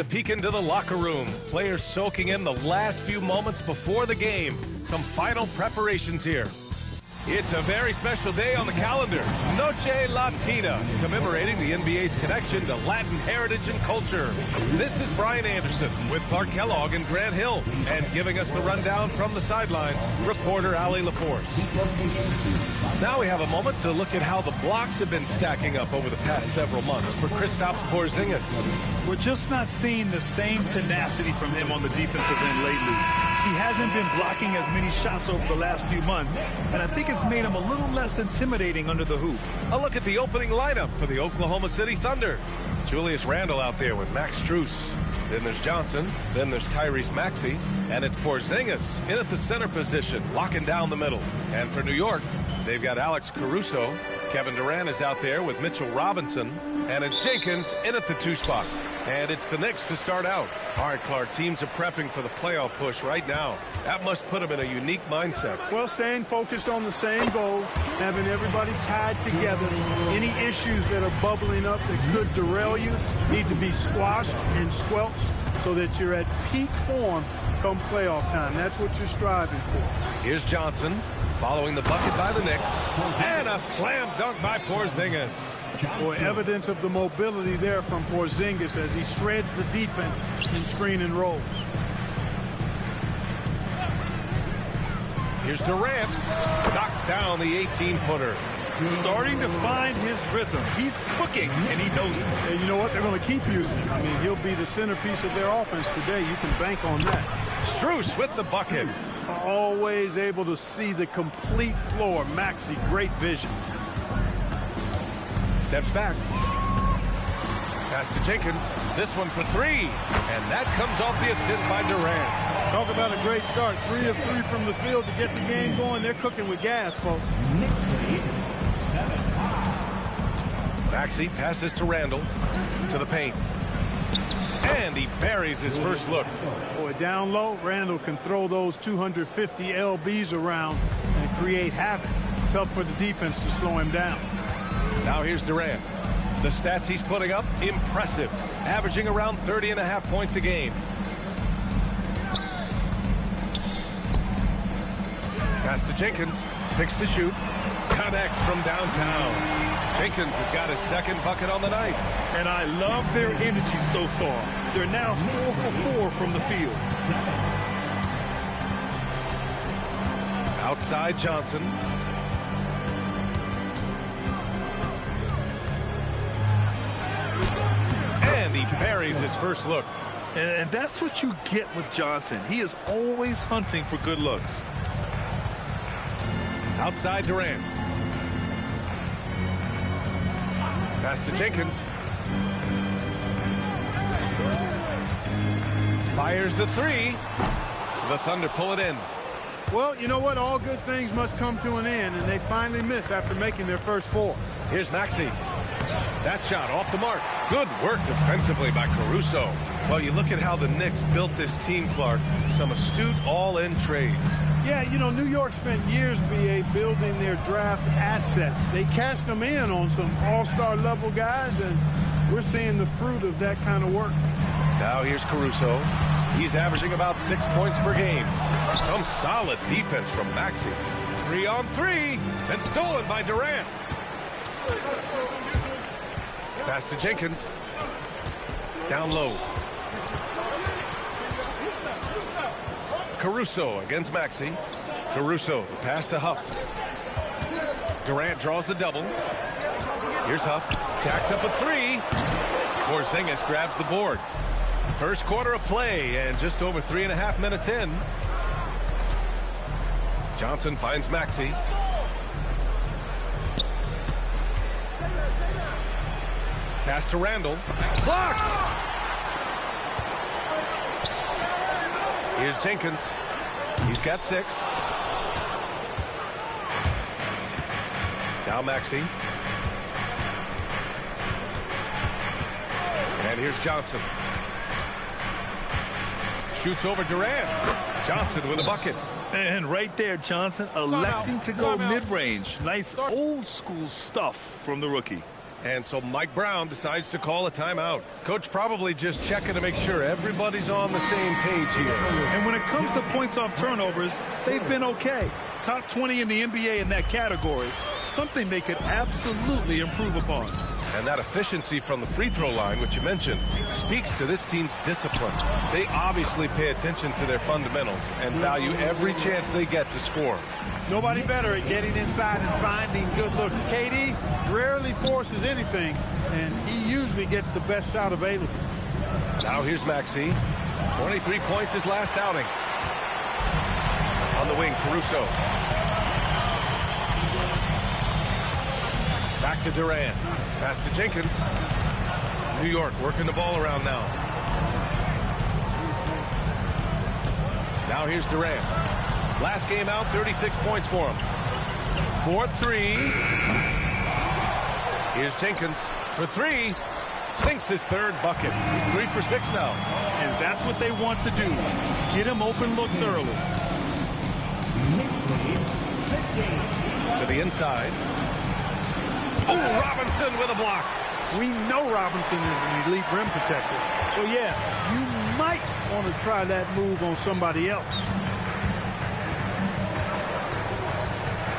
to peek into the locker room. Players soaking in the last few moments before the game. Some final preparations here. It's a very special day on the calendar. Noche Latina, commemorating the NBA's connection to Latin heritage and culture. This is Brian Anderson with Clark Kellogg and Grant Hill. And giving us the rundown from the sidelines, reporter Allie LaForce. Now we have a moment to look at how the blocks have been stacking up over the past several months for Kristaps Porzingis. We're just not seeing the same tenacity from him on the defensive end lately. He hasn't been blocking as many shots over the last few months, and I think it's made him a little less intimidating under the hoop. A look at the opening lineup for the Oklahoma City Thunder. Julius Randle out there with Max Strus. Then there's Johnson. Then there's Tyrese Maxey. And it's Porzingis in at the center position, locking down the middle. And for New York, they've got Alex Caruso. Kevin Durant is out there with Mitchell Robinson. And it's Jenkins in at the 2 spot. And it's the Knicks to start out. All right, Clark, teams are prepping for the playoff push right now. That must put them in a unique mindset. Well, staying focused on the same goal, having everybody tied together. Any issues that are bubbling up that could derail you need to be squashed and squelched so that you're at peak form come playoff time. That's what you're striving for. Here's Johnson following the bucket by the Knicks. And a slam dunk by Porzingis. Boy, evidence of the mobility there from Porzingis as he shreds the defense in screen and rolls. Here's Durant. Knocks down the 18-footer. Starting to find his rhythm. He's cooking, and he knows it. And you know what? They're going to keep using him. I mean, he'll be the centerpiece of their offense today. You can bank on that. Strus with the bucket. Always able to see the complete floor. Maxey, great vision. Steps back. Pass to Jenkins. This one for 3. And that comes off the assist by Durant. Talk about a great start. 3 of 3 from the field to get the game going. They're cooking with gas, folks. Maxey passes to Randle. To the paint. And he buries his first look. Boy, down low, Randle can throw those 250 LBs around and create havoc. Tough for the defense to slow him down. Now here's Durant. The stats he's putting up, impressive. Averaging around 30.5 points a game. Pass to Jenkins. 6 to shoot. Connects from downtown. Jenkins has got his second bucket on the night. And I love their energy so far. They're now 4 for 4 from the field. Outside Johnson. And he buries his first look. And that's what you get with Johnson. He is always hunting for good looks. Outside Durant. Pass to Jenkins. Fires the 3. The Thunder pull it in. Well, you know what? All good things must come to an end, and they finally miss after making their first 4. Here's Maxey. That shot off the mark. Good work defensively by Caruso. Well, you look at how the Knicks built this team, Clark. Some astute all-in trades. Yeah, you know, New York spent years, B.A., building their draft assets. They cashed them in on some all-star level guys, and we're seeing the fruit of that kind of work. Now here's Caruso. He's averaging about 6 points per game. Some solid defense from Maxey. 3-on-3, and stolen by Durant. Pass to Jenkins. Down low. Caruso against Maxey. Caruso, the pass to Huff. Durant draws the double. Here's Huff. Jacks up a 3. Porzingis grabs the board. First quarter of play and just over 3.5 minutes in. Johnson finds Maxey. Pass to Randle. Blocked! Here's Jenkins. He's got 6. Now Maxey. And here's Johnson. Shoots over Durant. Johnson with a bucket. And right there, Johnson electing to go mid-range. Nice old school stuff from the rookie. And so Mike Brown decides to call a timeout. Coach probably just checking to make sure everybody's on the same page here. And when it comes to points off turnovers, they've been okay. Top 20 in the NBA in that category. Something they could absolutely improve upon. And that efficiency from the free throw line, which you mentioned, speaks to this team's discipline. They obviously pay attention to their fundamentals and value every chance they get to score. Nobody better at getting inside and finding good looks. KD rarely forces anything, and he usually gets the best shot available. Now here's Maxey. 23 points his last outing. On the wing, Caruso. Back to Durant. Pass to Jenkins. New York working the ball around now. Now here's Durant. Last game out, 36 points for him. 4-3. Here's Jenkins for three. Sinks his third bucket. He's 3 for 6 now. And that's what they want to do. Get him open looks early. To the inside. Oh, Robinson with a block. We know Robinson is an elite rim protector. So, yeah, you might want to try that move on somebody else.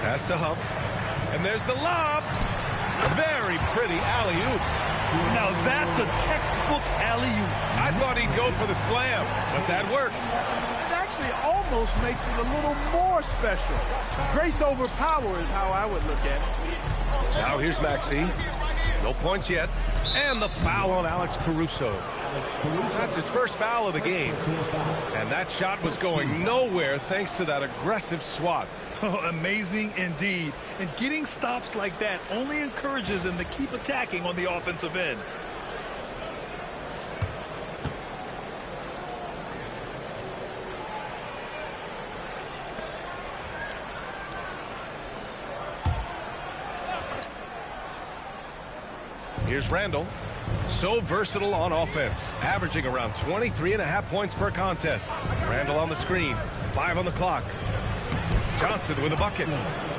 Pass to Huff. And there's the lob. Very pretty alley-oop. Now that's a textbook alley-oop. I thought he'd go for the slam, but that worked. It actually almost makes it a little more special. Grace over power is how I would look at it. Now here's Maxey. No points yet. And the foul on Alex Caruso. That's his first foul of the game. And that shot was going nowhere thanks to that aggressive swat. Oh, amazing indeed. And getting stops like that only encourages them to keep attacking on the offensive end. Here's Randall. So versatile on offense, averaging around 23.5 points per contest. Randall on the screen, 5 on the clock. Johnson with a bucket.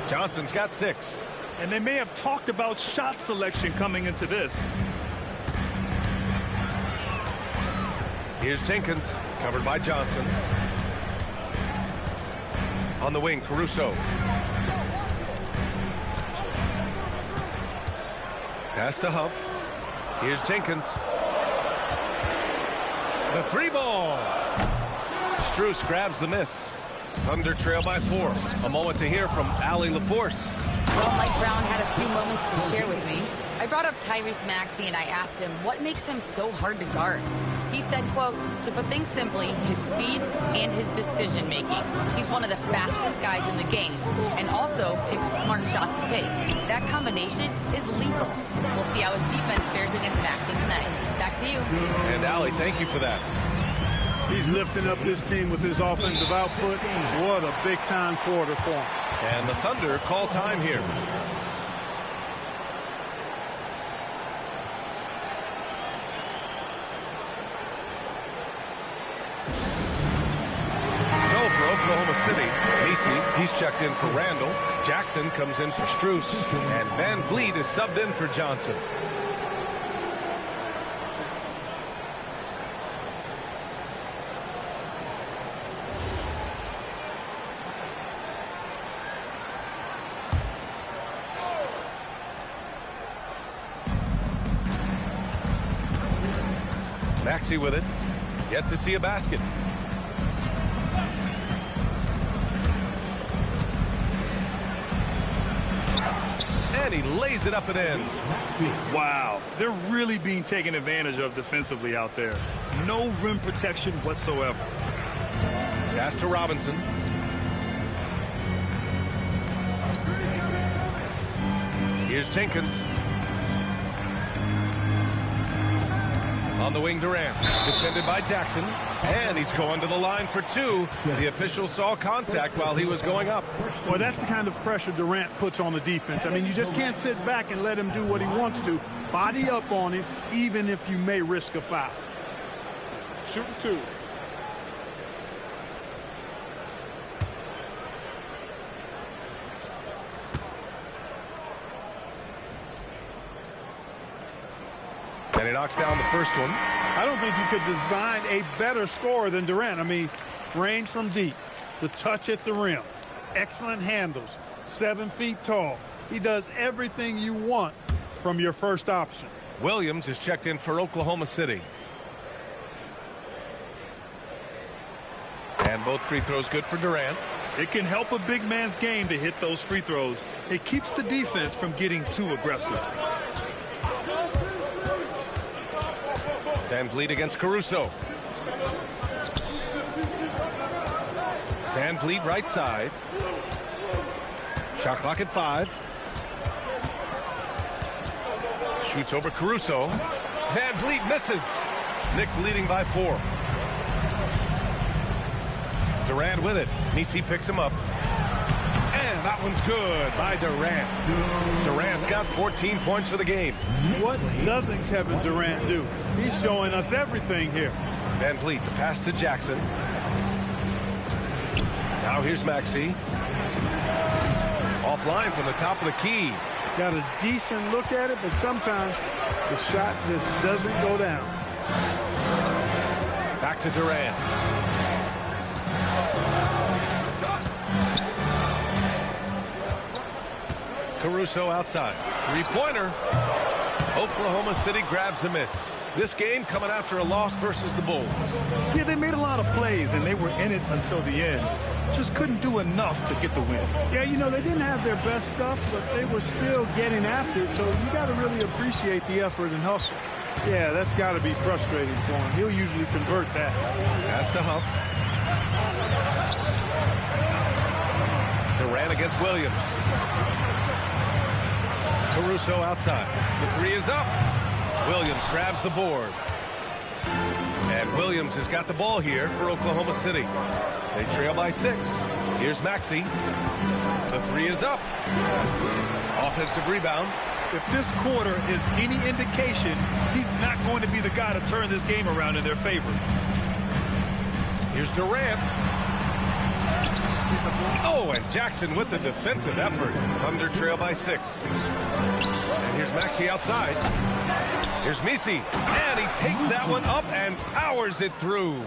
Johnson's got 6. And they may have talked about shot selection coming into this. Here's Jenkins, covered by Johnson. On the wing, Caruso. Pass to Huff. Here's Jenkins. The free ball. Strus grabs the miss. Thunder trail by 4. A moment to hear from Allie LaForce. Well, Mike Brown had a few moments to share with me. I brought up Tyrese Maxey and I asked him what makes him so hard to guard. He said, quote, to put things simply, his speed and his decision making. He's one of the fastest guys in the game and also picks smart shots to take. That combination is lethal. We'll see how his defense fares against Maxey tonight. Back to you. And Allie, thank you for that. He's lifting up this team with his offensive output. What a big-time quarter for him. And the Thunder call time here. So for Oklahoma City, Macy, he's checked in for Randall. Jackson comes in for Strus. And Van Vliet is subbed in for Johnson. Maxey with it. Yet to see a basket. And he lays it up and in. Wow, they're really being taken advantage of defensively out there. No rim protection whatsoever. Pass to Robinson. Here's Jenkins. On the wing, Durant. Defended by Jackson. And he's going to the line for 2. The official saw contact while he was going up. Well, that's the kind of pressure Durant puts on the defense. I mean, you just can't sit back and let him do what he wants to. Body up on him, even if you may risk a foul. Shooting 2. And he knocks down the first one. I don't think you could design a better scorer than Durant. I mean, range from deep, the touch at the rim, excellent handles, 7 feet tall. He does everything you want from your first option. Williams is checked in for Oklahoma City. And both free throws good for Durant. It can help a big man's game to hit those free throws. It keeps the defense from getting too aggressive. Van Vliet against Caruso. Van Vliet right side. Shot clock at 5. Shoots over Caruso. Van Vliet misses. Knicks leading by 4. Durant with it. Nisi picks him up. And that one's good by Durant. Durant's got 14 points for the game. What doesn't Kevin Durant do? He's showing us everything here. Van Vliet, the pass to Jackson. Now here's Maxey. Offline from the top of the key. Got a decent look at it, but sometimes the shot just doesn't go down. Back to Durant. Caruso outside. Three-pointer. Oklahoma City grabs a miss. This game coming after a loss versus the Bulls. Yeah, they made a lot of plays, and they were in it until the end. Just couldn't do enough to get the win. Yeah, you know, they didn't have their best stuff, but they were still getting after it, so you got to really appreciate the effort and hustle. Yeah, that's got to be frustrating for him. He'll usually convert that. Pass to Huff. Durant against Williams. Caruso outside. The three is up. Williams grabs the board. And Williams has got the ball here for Oklahoma City. They trail by 6. Here's Maxey. The three is up. Offensive rebound. If this quarter is any indication, he's not going to be the guy to turn this game around in their favor. Here's Durant. Oh, and Jackson with the defensive effort. Thunder trail by 6. And here's Maxey outside. Here's Nisi. And he takes that one up and powers it through.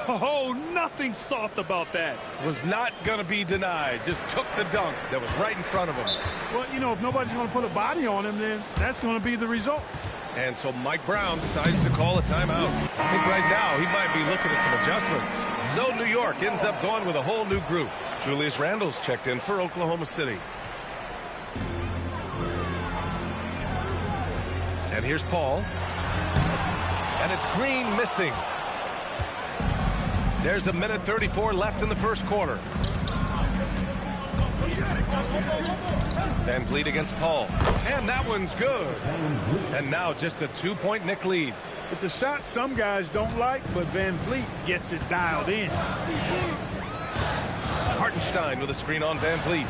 Oh, nothing soft about that. Was not going to be denied. Just took the dunk that was right in front of him. Well, you know, if nobody's going to put a body on him, then that's going to be the result. And so Mike Brown decides to call a timeout. I think right now he might be looking at some adjustments. So New York ends up going with a whole new group. Julius Randle's checked in for Oklahoma City. And here's Paul. And it's Green missing. There's 1:34 left in the first quarter. Van Vliet against Paul. And that one's good. And now just a 2-point Knick lead. It's a shot some guys don't like, but Van Vliet gets it dialed in. Hartenstein with a screen on Van Vliet.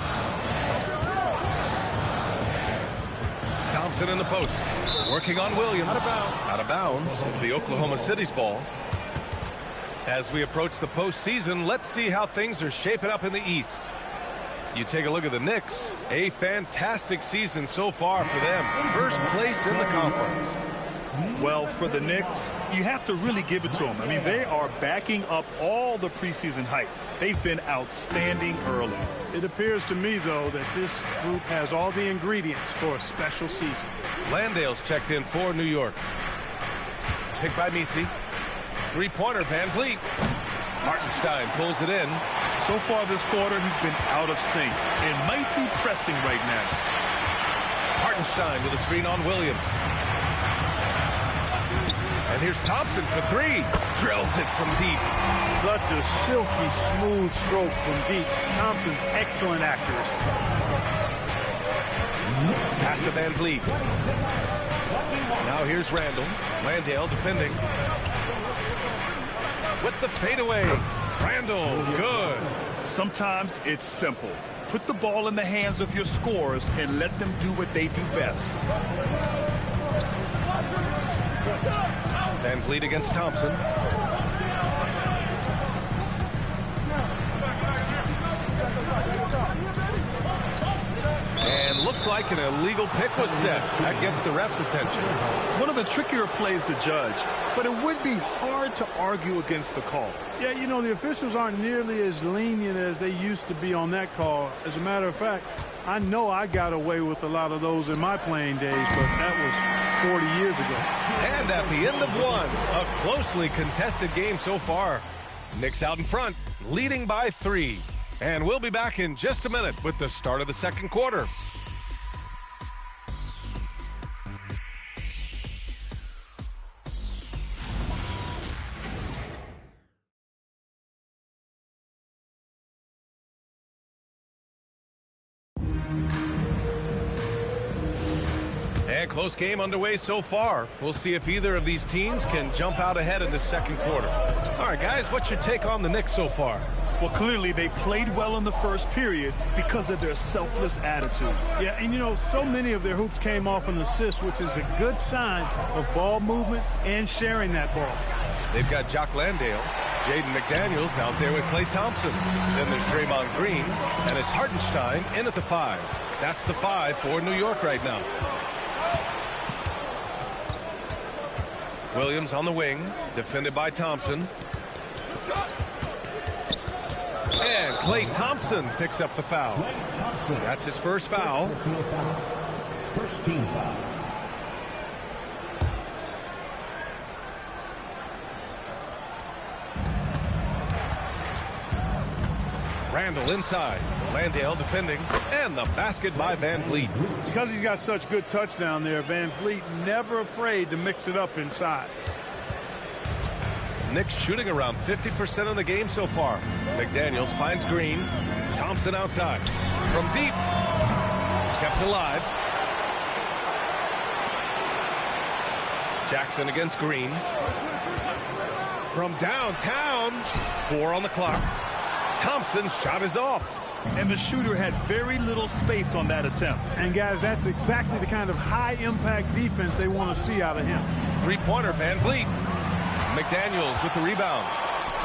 Thompson in the post. Working on Williams. Out of bounds. It'll be Oklahoma City's ball. As we approach the postseason, let's see how things are shaping up in the East. You take a look at the Knicks. A fantastic season so far for them. First place in the conference. Well, for the Knicks, you have to really give it to them. I mean, they are backing up all the preseason hype. They've been outstanding early. It appears to me, though, that this group has all the ingredients for a special season. Landale's checked in for New York. Picked by Nisi. Three-pointer, Van Vliet. Hartenstein pulls it in. So far this quarter, he's been out of sync and might be pressing right now. Hartenstein with a screen on Williams. And here's Thompson for 3. Drills it from deep. Such a silky, smooth stroke from deep. Thompson, excellent accuracy. Pass to Van Vliet. Now here's Randle. Landale defending. With the fadeaway. Randle, good. Sometimes it's simple. Put the ball in the hands of your scorers and let them do what they do best. Van Vliet against Thompson. And And looks like an illegal pick was set. That gets the ref's attention. One of the trickier plays to judge, but it would be hard to argue against the call. Yeah, you know, the officials aren't nearly as lenient as they used to be on that call. As a matter of fact, I know I got away with a lot of those in my playing days, but that was 40 years ago. And at the end of one, a closely contested game so far. Knicks out in front, leading by 3. And we'll be back in just a minute with the start of the second quarter. And close game underway so far. We'll see if either of these teams can jump out ahead in the second quarter. All right, guys, what's your take on the Knicks so far? Well, clearly they played well in the first period because of their selfless attitude. Yeah, and you know, so many of their hoops came off an assist, which is a good sign of ball movement and sharing that ball. They've got Jock Landale, Jaden McDaniels out there with Klay Thompson. Then there's Draymond Green, and it's Hartenstein in at the 5. That's the 5 for New York right now. Williams on the wing, defended by Thompson. And Klay Thompson picks up the foul. That's his first foul. First team foul. Randall inside. Landale defending. And the basket by Van Vliet. Because he's got such good touch down there, Van Vliet never afraid to mix it up inside. Knicks shooting around 50% of the game so far. McDaniels finds Green. Thompson outside. From deep. Kept alive. Jackson against Green. From downtown. 4 on the clock. Thompson's shot is off. And the shooter had very little space on that attempt. And, guys, that's exactly the kind of high-impact defense they want to see out of him. Three-pointer, Van Vliet. McDaniels with the rebound.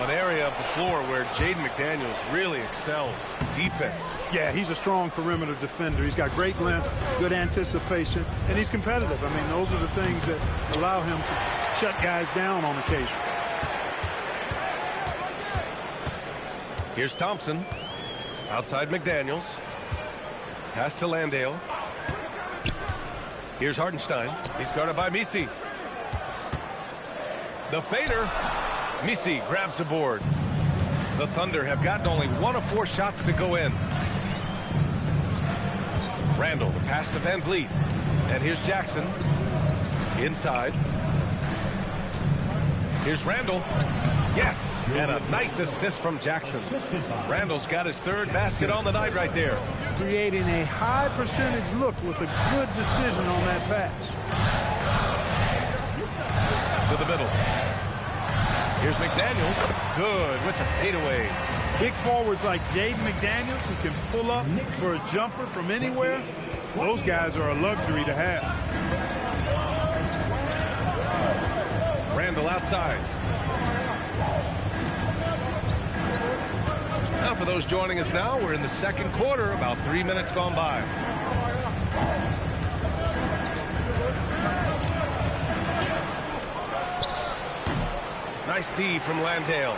An area of the floor where Jaden McDaniels really excels. Defense. Yeah, he's a strong perimeter defender. He's got great length, good anticipation, and he's competitive. I mean, those are the things that allow him to shut guys down on occasion. Here's Thompson. Outside McDaniels. Pass to Landale. Here's Hartenstein. He's guarded by Misi. The fader. Misi grabs the board. The Thunder have gotten only 1 of 4 shots to go in. Randall, the pass to Van Vliet. And here's Jackson. Inside. Here's Randall. Yes, and a nice assist from Jackson. Randall's got his 3rd basket on the night right there. Creating a high percentage look with a good decision on that pass. To the middle. Here's McDaniels. Good with the fadeaway. Big forwards like Jaden McDaniels who can pull up for a jumper from anywhere. Those guys are a luxury to have. Randall outside. Now for those joining us now, we're in the second quarter, about 3 minutes gone by. Nice D from Landale.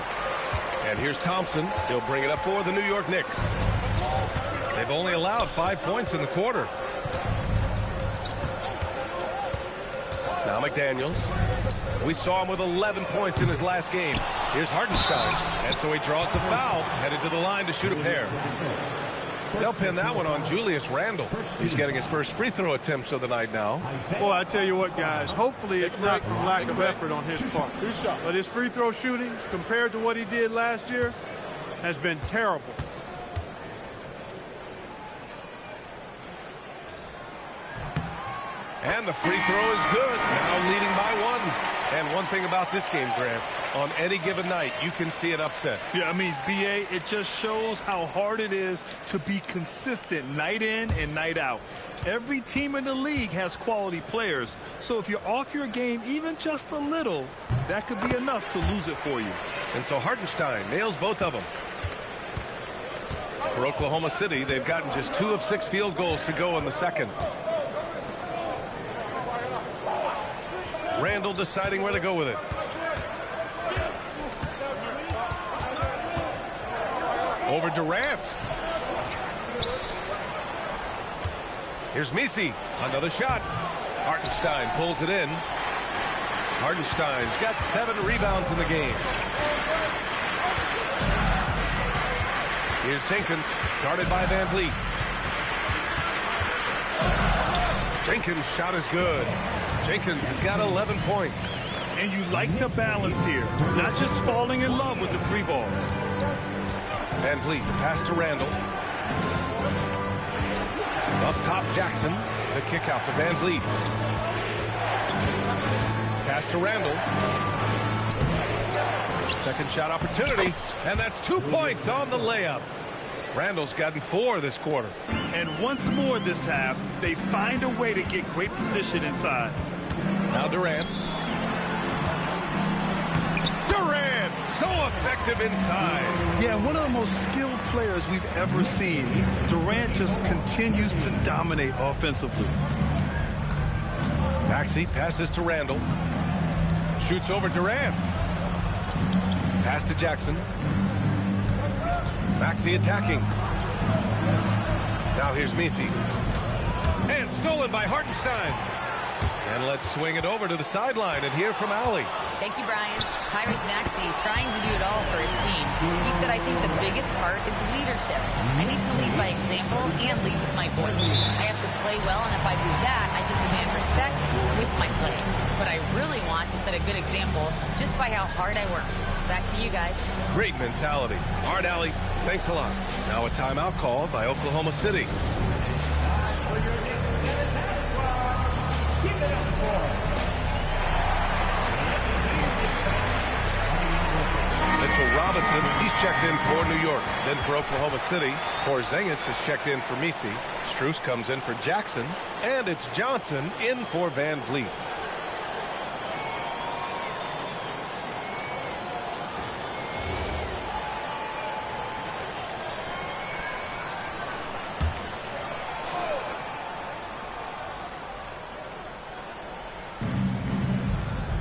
And here's Thompson. He'll bring it up for the New York Knicks. They've only allowed 5 points in the quarter. Now McDaniels. We saw him with 11 points in his last game. Here's Hartenstein. And so he draws the foul, headed to the line to shoot a pair. They'll pin that one on Julius Randle. He's getting his first free throw attempts of the night now. Well, I tell you what, guys, hopefully it's not from lack of effort on his part. But his free throw shooting, compared to what he did last year, has been terrible. And the free throw is good. Now leading by 1. And one thing about this game, Grant, on any given night, you can see an upset. Yeah, I mean, B.A., it just shows how hard it is to be consistent night in and night out. Every team in the league has quality players. So if you're off your game even just a little, that could be enough to lose it for you. And so Hartenstein nails both of them. For Oklahoma City, they've gotten just 2 of 6 field goals to go in the second. Randall deciding where to go with it. Over Durant. Here's Messi. Another shot. Hartenstein pulls it in. Hartenstein's got 7 rebounds in the game. Here's Jenkins, guarded by Van Vliet. Jenkins' shot is good. Jenkins has got 11 points. And you like the balance here. Not just falling in love with the 3-ball. Van Vliet, pass to Randall. Up top, Jackson. The kick out to Van Vliet. Pass to Randall. Second shot opportunity, and that's 2 points on the layup. Randall's gotten 4 this quarter. And once more this half, they find a way to get great position inside. Now Durant. Durant, so effective inside. Yeah, one of the most skilled players we've ever seen. Durant just continues to dominate offensively. Maxey passes to Randall. Shoots over Durant. Pass to Jackson. Maxey attacking. Now here's Messi. And stolen by Hartenstein. And let's swing it over to the sideline and hear from Allie. Thank you, Brian. Tyrese Maxey trying to do it all for his team. He said, I think the biggest part is leadership. I need to lead by example and lead with my voice. I have to play well, and if I do that, I can command respect with my play. But I really want to set a good example just by how hard I work. Back to you guys. Great mentality. All right, Allie, thanks a lot. Now a timeout call by Oklahoma City. Mitchell Robinson, he's checked in for New York. Then for Oklahoma City, Porzingis has checked in for Messi. Strus comes in for Jackson. And it's Johnson in for Van Vliet.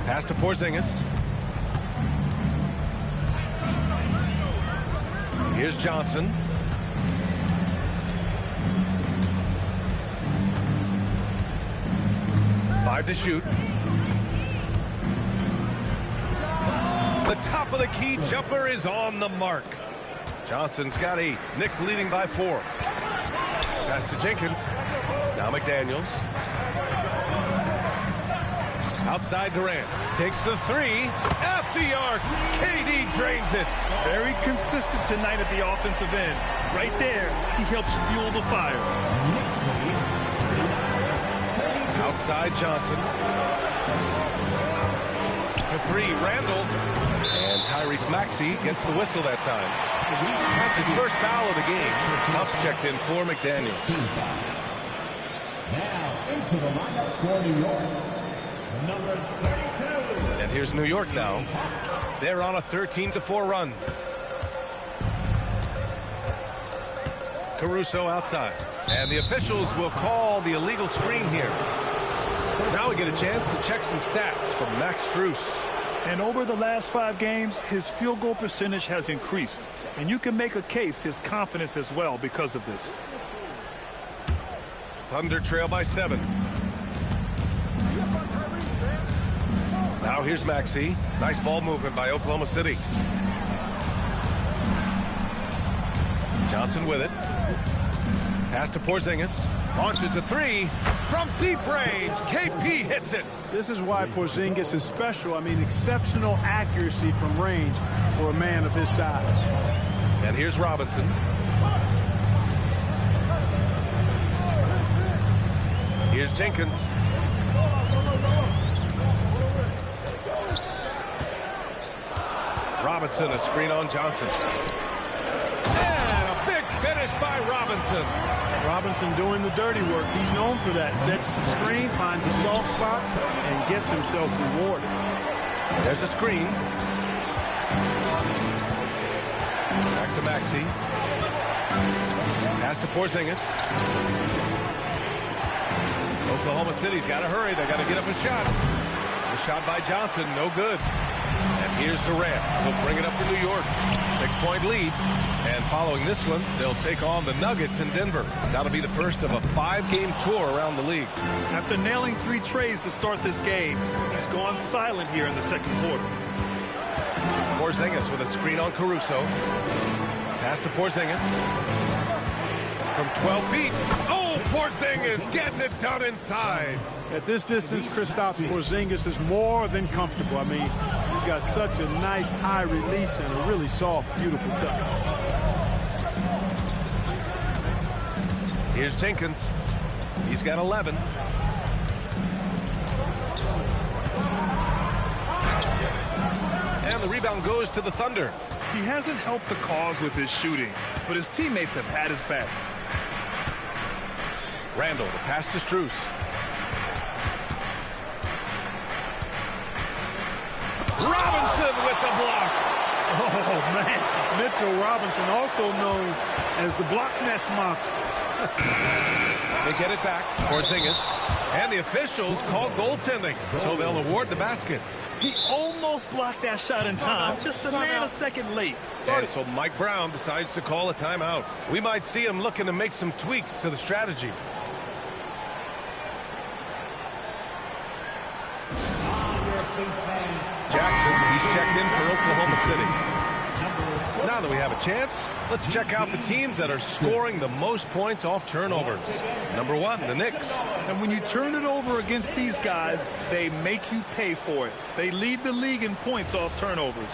Pass to Porzingis. Here's Johnson. Five to shoot. The top of the key jumper is on the mark. Johnson's got 8. Knicks leading by 4. Pass to Jenkins. Now McDaniels. Outside Durant. Takes the 3. At the arc. KD drains it. Very consistent tonight at the offensive end. Right there, he helps fuel the fire. Outside Johnson. For 3, Randall. And Tyrese Maxey gets the whistle that time. That's his first foul of the game. Huff's checked in for McDaniel. Now into the lineup for New York, number 32. And here's New York now. They're on a 13-4 run. Caruso outside. And the officials will call the illegal screen here. Now we get a chance to check some stats from Max Strus. And over the last 5 games, his field goal percentage has increased. And you can make a case his confidence as well because of this. Thunder trail by 7. Now here's Maxey. Nice ball movement by Oklahoma City. Johnson with it. Pass to Porzingis. Launches a 3 from deep range. KP hits it. This is why Porzingis is special. I mean, exceptional accuracy from range for a man of his size. And here's Robinson. Here's Jenkins. Robinson, a screen on Johnson. And a big finish by Robinson. Robinson doing the dirty work. He's known for that. Sets the screen, finds a soft spot, and gets himself rewarded. There's a screen. Back to Maxey. Pass to Porzingis. Oklahoma City's got to hurry. They got to get up a shot. The shot by Johnson, no good. And here's Durant. He'll bring it up for New York. 6-point lead. And following this one, they'll take on the Nuggets in Denver. That'll be the first of a 5-game tour around the league. After nailing 3 trays to start this game, he's gone silent here in the second quarter. Porzingis with a screen on Caruso. Pass to Porzingis. From 12 feet. Oh, Porzingis getting it done inside. At this distance, Kristaps Porzingis is more than comfortable. I mean, he's got such a nice high release and a really soft, beautiful touch. Here's Jenkins. He's got 11. And the rebound goes to the Thunder. He hasn't helped the cause with his shooting, but his teammates have had his back. Randall, the pass to Strus. Robinson with the block. Oh, man. Mitchell Robinson, also known as the block nest monster. They get it back. Porzingis. And the officials call goaltending, so they'll award the basket. He almost blocked that shot in time, just a nanosecond late. And so Mike Brown decides to call a timeout. We might see him looking to make some tweaks to the strategy. Jackson, he's checked in for Oklahoma City. Now that we have a chance, let's check out the teams that are scoring the most points off turnovers. Number 1, the Knicks. And when you turn it over against these guys, they make you pay for it. They lead the league in points off turnovers.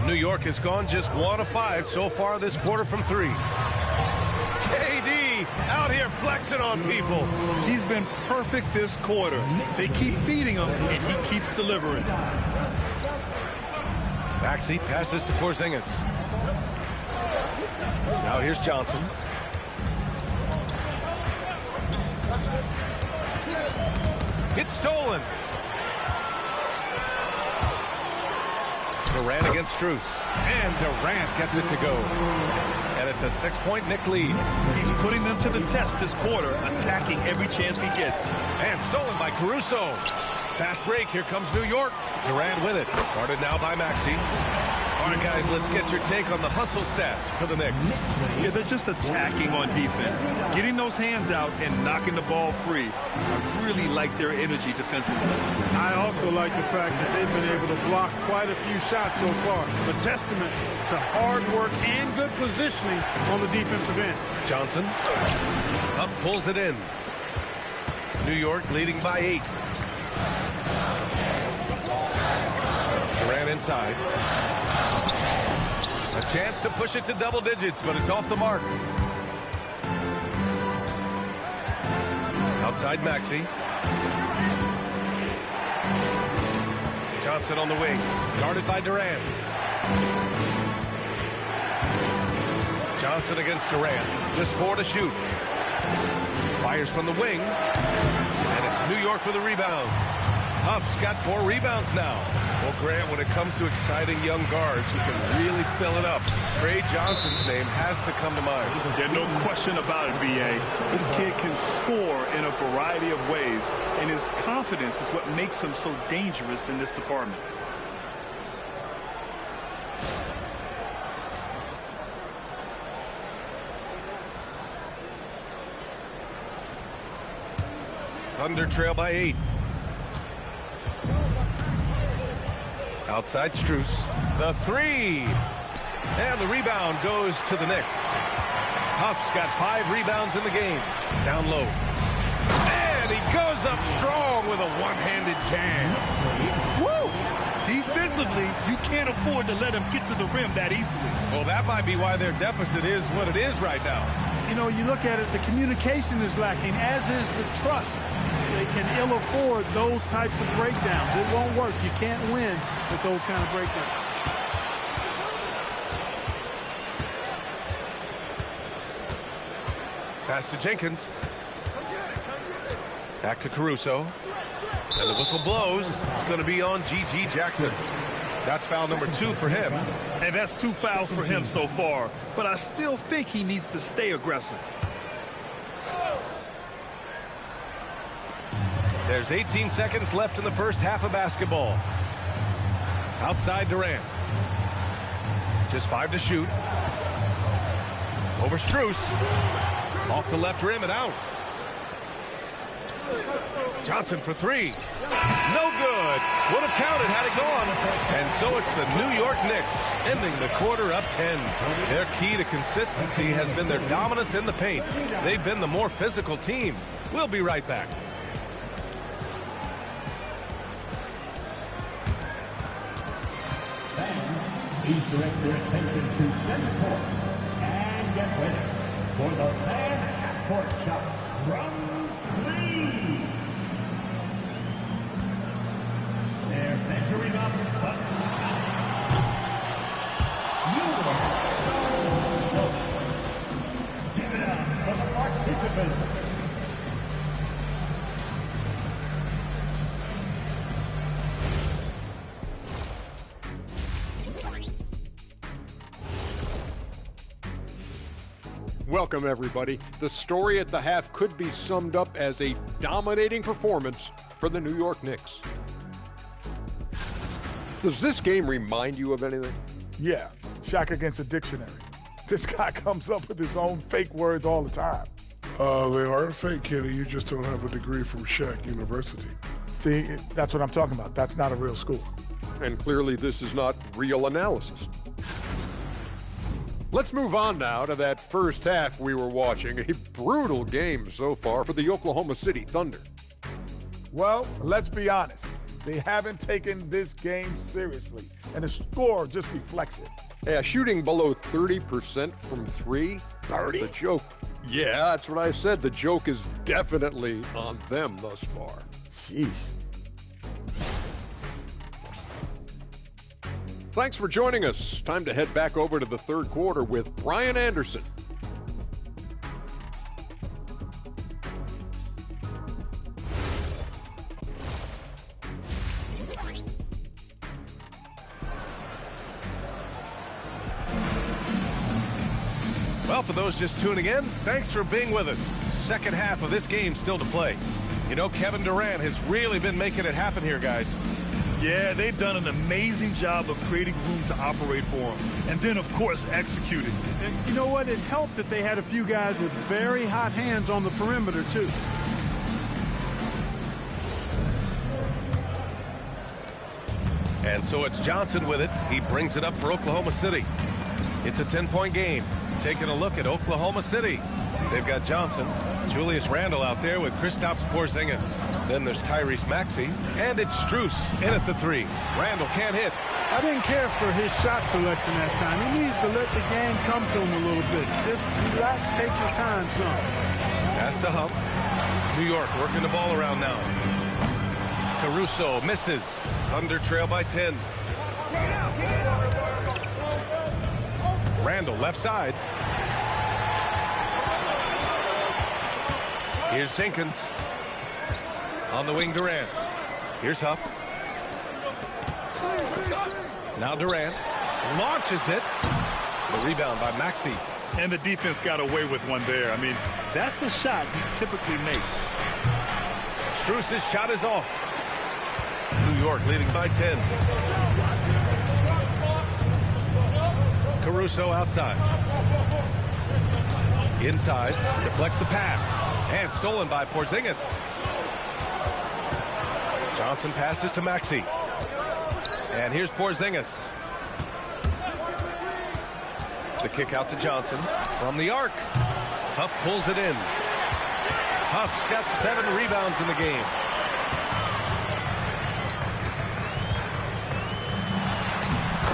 New York has gone just 1 of 5 so far this quarter from 3. KD out here flexing on people. He's been perfect this quarter. They keep feeding him, and he keeps delivering. Maxey passes to Porzingis. Now here's Johnson. It's stolen. Durant against Strus. And Durant gets it to go. And it's a 6-point Knick lead. He's putting them to the test this quarter, attacking every chance he gets. And stolen by Caruso. Fast break. Here comes New York. Durant with it. Guarded now by Maxey. All right, guys, let's get your take on the hustle stats for the Knicks. Yeah, they're just attacking on defense, getting those hands out and knocking the ball free. I really like their energy defensively. I also like the fact that they've been able to block quite a few shots so far. A testament to hard work and good positioning on the defensive end. Johnson up, pulls it in. New York leading by 8. Durant inside. A chance to push it to double digits, but it's off the mark. Outside Maxey. Johnson on the wing, guarded by Durant. Johnson against Durant, just 4 to shoot. Fires from the wing, and it's New York with a rebound. Huff's got 4 rebounds now. Well, Grant, when it comes to exciting young guards who can really fill it up, Trey Johnson's name has to come to mind. There's no question about it, B.A. This kid can score in a variety of ways, and his confidence is what makes him so dangerous in this department. Thunder trail by 8. Outside Strus. The 3. And the rebound goes to the Knicks. Huff's got 5 rebounds in the game. Down low. And he goes up strong with a one-handed jam. Woo! Defensively, you can't afford to let him get to the rim that easily. Well, that might be why their deficit is what it is right now. You know, you look at it, the communication is lacking, as is the trust. They can ill afford those types of breakdowns. It won't work. You can't win with those kind of breakdowns. Pass to Jenkins. Back to Caruso. And the whistle blows. It's going to be on G.G. Jackson. That's foul number 2 for him. And that's 2 fouls for him so far. But I still think he needs to stay aggressive. There's 18 seconds left in the first half of basketball. Outside Durant. Just 5 to shoot. Over Strus. Off the left rim and out. Johnson for 3. No good. Would have counted had it gone. And so it's the New York Knicks ending the quarter up 10. Their key to consistency has been their dominance in the paint. They've been the more physical team. We'll be right back. Please direct your attention to center court and get ready for the fan half-court shot from 3. They're measuring up the shot. You are so close. Give it up for the participants. Welcome, everybody. The story at the half could be summed up as a dominating performance for the New York Knicks. Does this game remind you of anything? Yeah, Shaq against a dictionary. This guy comes up with his own fake words all the time. They are fake, Kenny. You just don't have a degree from Shaq University. See, that's what I'm talking about. That's not a real school. And clearly this is not real analysis. Let's move on now to that first half we were watching. A brutal game so far for the Oklahoma City Thunder. Well, let's be honest. They haven't taken this game seriously, and the score just reflects it. Yeah, shooting below 30% from 3. 30? The joke. Yeah, that's what I said. The joke is definitely on them thus far. Jeez. Thanks for joining us. Time to head back over to the third quarter with Brian Anderson. Well, for those just tuning in, thanks for being with us. Second half of this game still to play. You know, Kevin Durant has really been making it happen here, guys. Yeah, they've done an amazing job of creating room to operate for him. And then, of course, executing. And you know what? It helped that they had a few guys with very hot hands on the perimeter, too. And so it's Johnson with it. He brings it up for Oklahoma City. It's a 10-point game. Taking a look at Oklahoma City. They've got Johnson, Julius Randle out there with Kristaps Porzingis. Then there's Tyrese Maxey, and it's Strus in at the 3. Randle can't hit. I didn't care for his shot selection that time. He needs to let the game come to him a little bit. Just relax, take your time some. Pass to Huff. New York working the ball around now. Caruso misses. Thunder trail by 10. Randle left side. Here's Jenkins. On the wing, Durant. Here's Huff. Now Durant launches it. The rebound by Maxey. And the defense got away with one there. I mean, that's a shot he typically makes. Strus' shot is off. New York leading by 10. Caruso outside. Inside, deflects the pass. And stolen by Porzingis. Johnson passes to Maxey. And here's Porzingis. The kick out to Johnson from the arc. Huff pulls it in. Huff's got 7 rebounds in the game.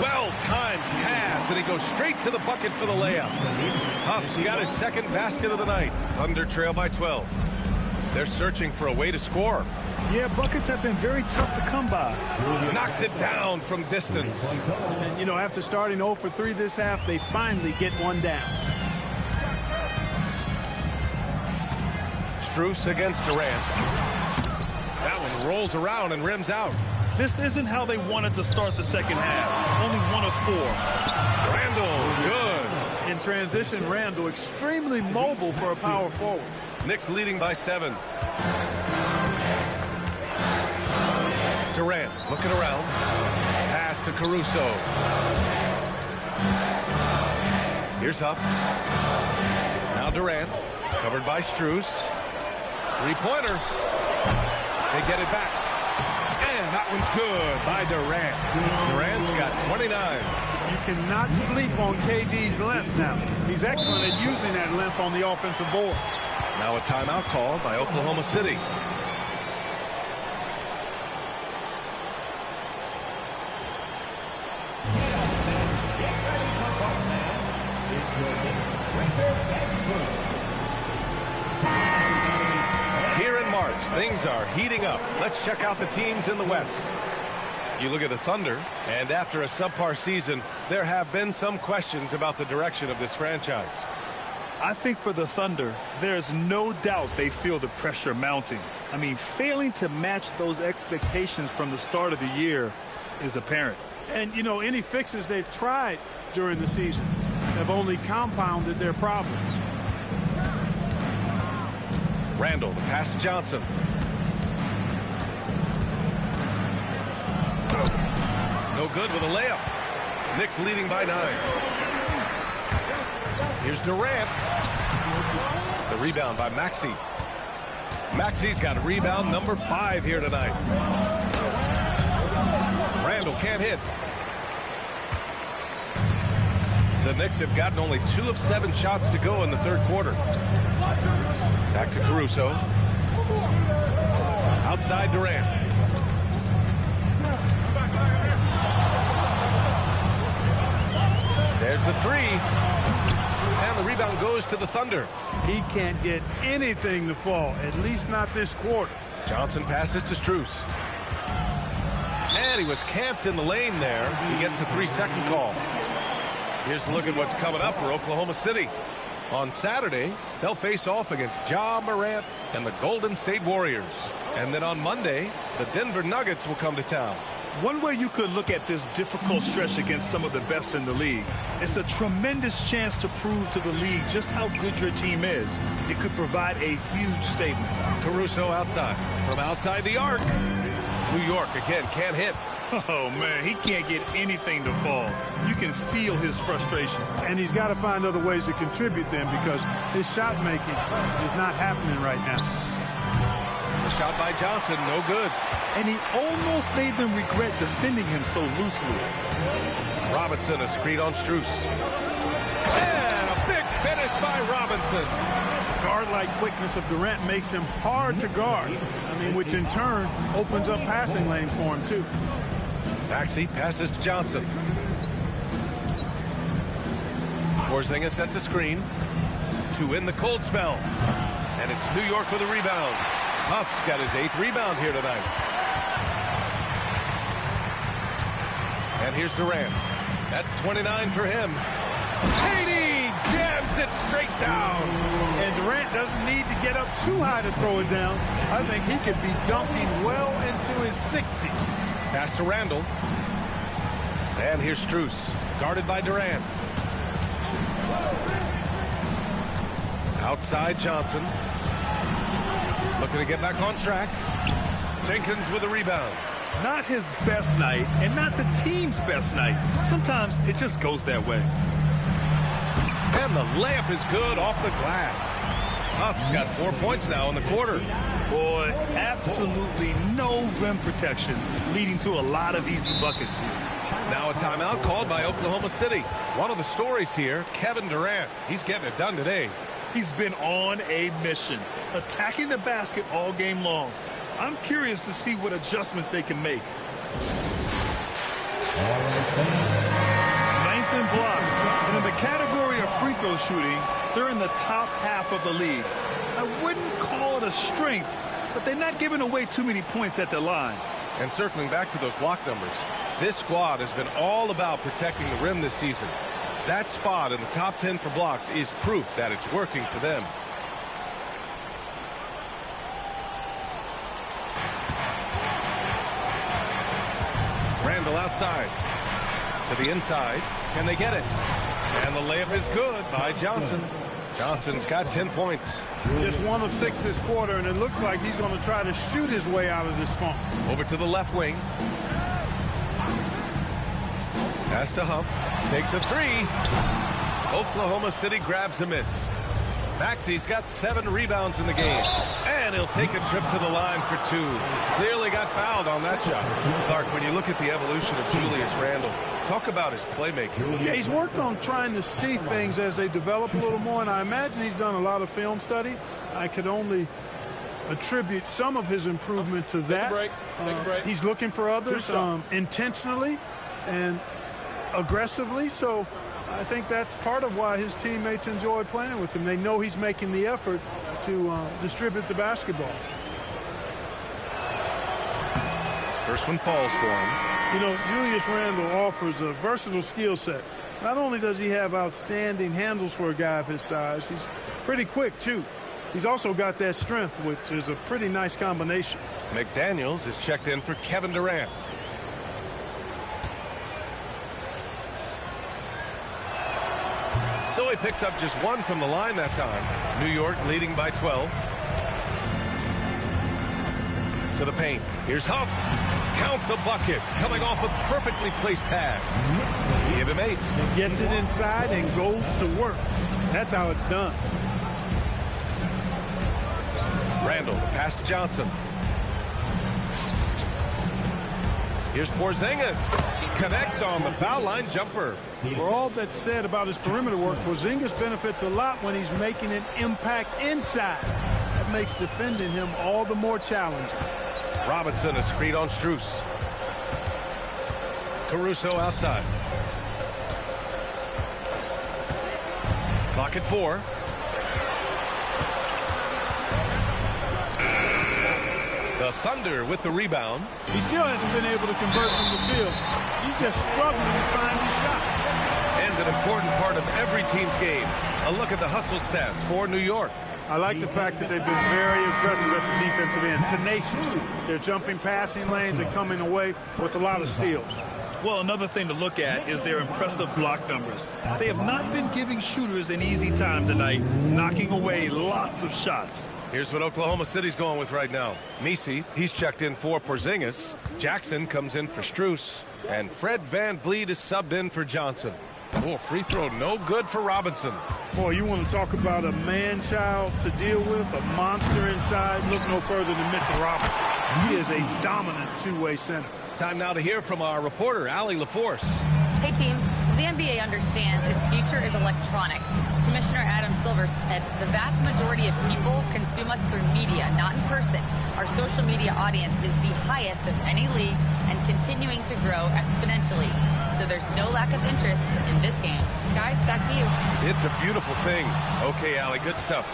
Well-timed pass, and he goes straight to the bucket for the layup. Huff's got his second basket of the night. Thunder trail by 12. They're searching for a way to score. Yeah, buckets have been very tough to come by. Knocks it down from distance. And, you know, after starting 0 for 3 this half, they finally get one down. Strus against Durant. That one rolls around and rims out. This isn't how they wanted to start the second half. Only 1 of 4. Randall, good. In transition, Randall extremely mobile for a power forward. Knicks leading by 7. Durant looking around. Pass to Caruso. Here's Huff. Now Durant, covered by Strus. Three-pointer. They get it back. And that one's good by Durant. Durant's got 29. You cannot sleep on KD's length now. He's excellent at using that length on the offensive board. Now a timeout called by Oklahoma City. Here in March, things are heating up. Let's check out the teams in the West. You look at the Thunder, and after a subpar season, there have been some questions about the direction of this franchise. I think for the Thunder, there's no doubt they feel the pressure mounting. I mean, failing to match those expectations from the start of the year is apparent. And, you know, any fixes they've tried during the season have only compounded their problems. Randall, the pass to Johnson. No good with a layup. Knicks leading by 9. Here's Durant. The rebound by Maxey. Maxey's got a rebound number 5 here tonight. Randall can't hit. The Knicks have gotten only 2 of 7 shots to go in the third quarter. Back to Caruso. Outside Durant. There's the 3. And the rebound goes to the Thunder. He can't get anything to fall, at least not this quarter. Johnson passes to Strus. And he was camped in the lane there. He gets a 3-second call. Here's a look at what's coming up for Oklahoma City. On Saturday, they'll face off against Ja Morant and the Golden State Warriors. And then on Monday, the Denver Nuggets will come to town. One way you could look at this difficult stretch against some of the best in the league, it's a tremendous chance to prove to the league just how good your team is. It could provide a huge statement. Caruso outside. From outside the arc. New York again can't hit. Oh, man, he can't get anything to fall. You can feel his frustration. And he's got to find other ways to contribute then because his shot making is not happening right now. The shot by Johnson, no good. And he almost made them regret defending him so loosely. Robinson, a screen on Strus. And a big finish by Robinson. Guard-like quickness of Durant makes him hard to guard. Which in turn opens up passing lanes for him too. Maxey passes to Johnson. Porzingis sets a screen to win the cold spell. And it's New York with a rebound. Huff's got his 8th rebound here tonight. And here's Durant. That's 29 for him. KD jams it straight down. And Durant doesn't need to get up too high to throw it down. I think he could be dunking well into his 60s. Pass to Randall. And here's Strus, guarded by Durant. Outside Johnson. Looking to get back on track. Jenkins with a rebound. Not his best night, and not the team's best night. Sometimes it just goes that way. And the layup is good off the glass. Huff's got 4 points now in the quarter. Boy, absolutely no rim protection, leading to a lot of easy buckets here. Now a timeout called by Oklahoma City. One of the stories here, Kevin Durant. He's getting it done today. He's been on a mission, attacking the basket all game long. I'm curious to see what adjustments they can make. 9th in blocks, and in the category of free throw shooting, they're in the top half of the league. I wouldn't call it a strength, but they're not giving away too many points at the line. And circling back to those block numbers, this squad has been all about protecting the rim this season. That spot in the top 10 for blocks is proof that it's working for them. Randall outside. To the inside. Can they get it? And the layup is good by Johnson. Johnson's got 10 points. Just 1 of 6 this quarter, and it looks like he's going to try to shoot his way out of this funk. Over to the left wing. Pass to Huff. Takes a 3. Oklahoma City grabs a miss. Maxey's got 7 rebounds in the game. And he'll take a trip to the line for 2. Clearly got fouled on that shot. Clark, when you look at the evolution of Julius Randle, talk about his playmaking. Yeah, he's worked on trying to see things as they develop a little more, and I imagine he's done a lot of film study. I could only attribute some of his improvement to that. Take a break. He's looking for others intentionally and aggressively, so I think that's part of why his teammates enjoy playing with him. They know he's making the effort to distribute the basketball. First one falls for him. You know, Julius Randle offers a versatile skill set. Not only does he have outstanding handles for a guy of his size, he's pretty quick, too. He's also got that strength, which is a pretty nice combination. McDaniels is checked in for Kevin Durant. So he picks up just 1 from the line that time. New York leading by 12. To the paint. Here's Huff. Count the bucket. Coming off a perfectly placed pass. Give him 8. He gets it inside and goes to work. That's how it's done. Randall, the pass to Johnson. Here's Porzingis. Connects on the foul line jumper. For all that's said about his perimeter work, Porzingis benefits a lot when he's making an impact inside. That makes defending him all the more challenging. Robinson, a screen on Strus. Caruso outside. Clock at 4. The Thunder with the rebound. He still hasn't been able to convert from the field. He's just struggling to find his shot. And an important part of every team's game. A look at the hustle stats for New York. I like the fact that they've been very aggressive at the defensive end. Tenacious. They're jumping passing lanes and coming away with a lot of steals. Well, another thing to look at is their impressive block numbers. They have not been giving shooters an easy time tonight, knocking away lots of shots. Here's what Oklahoma City's going with right now. Messi, he's checked in for Porzingis. Jackson comes in for Strus. And Fred VanVleet is subbed in for Johnson. Oh, free throw no good for Robinson. Boy, you want to talk about a man-child to deal with, a monster inside. Look no further than Mitchell Robinson. He is a dominant two-way center. Time now to hear from our reporter, Allie LaForce. Hey, team. The NBA understands its future is electronic. Commissioner Adam Silver said the vast majority of people consume us through media, not in person. Our social media audience is the highest of any league and continuing to grow exponentially. So there's no lack of interest in this game. Guys, back to you. It's a beautiful thing. Okay, Allie, good stuff.